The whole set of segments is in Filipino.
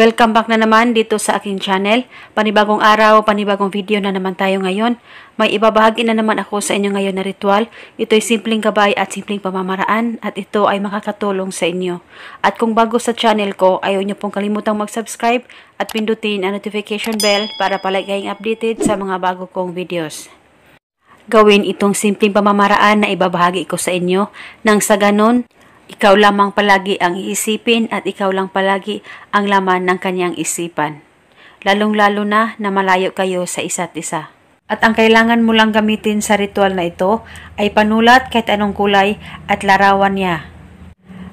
Welcome back na naman dito sa aking channel. Panibagong araw, panibagong video na naman tayo ngayon. May ibabahagi na naman ako sa inyo ngayon na ritual. Ito ay simpleng gabay at simpleng pamamaraan at ito ay makakatulong sa inyo. At kung bago sa channel ko, ayaw nyo pong kalimutang mag-subscribe at pindutin ang notification bell para palagi kayong updated sa mga bago kong videos. Gawin itong simpleng pamamaraan na ibabahagi ko sa inyo nang sa ganon, ikaw lamang palagi ang iisipin at ikaw lang palagi ang laman ng kanyang isipan. Lalong-lalo na malayo kayo sa isa't isa. At ang kailangan mo lang gamitin sa ritual na ito ay panulat kahit anong kulay at larawan niya.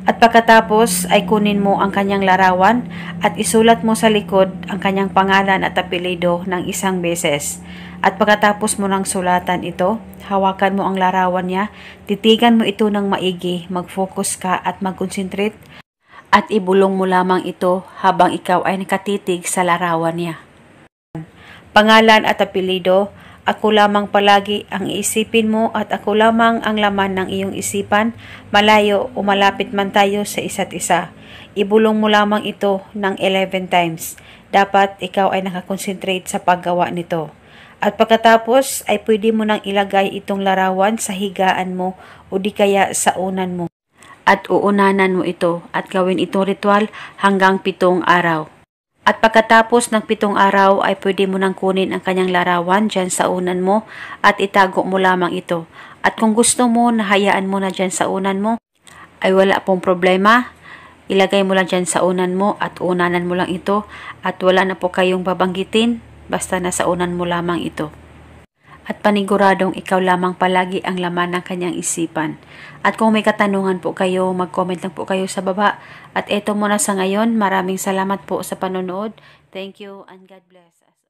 At pagkatapos ay kunin mo ang kanyang larawan at isulat mo sa likod ang kanyang pangalan at apelyido ng isang beses. At pagkatapos mo ng sulatan ito, hawakan mo ang larawan niya, titigan mo ito ng maigi, mag-focus ka at mag-concentrate at ibulong mo lamang ito habang ikaw ay nakatitig sa larawan niya. Pangalan at apelyido, ako lamang palagi ang iisipin mo at ako lamang ang laman ng iyong isipan, malayo o malapit man tayo sa isa't isa. Ibulong mo lamang ito ng 11 times. Dapat ikaw ay nakakonsentrate sa paggawa nito. At pagkatapos ay pwede mo nang ilagay itong larawan sa higaan mo o di kaya sa unan mo. At uunanan mo ito at gawin itong ritual hanggang 7 araw. At pagkatapos ng 7 araw ay pwede mo nang kunin ang kanyang larawan dyan sa unan mo at itago mo lamang ito. At kung gusto mo na hayaan mo na dyan sa unan mo ay wala pong problema. Ilagay mo lang dyan sa unan mo at unanan mo lang ito at wala na po kayong babanggitin. Basta nasa unan mo lamang ito. At paniguradong ikaw lamang palagi ang laman ng kanyang isipan. At kung may katanungan po kayo, mag-comment lang po kayo sa baba. At eto muna sa ngayon, maraming salamat po sa panonood. Thank you and God bless us.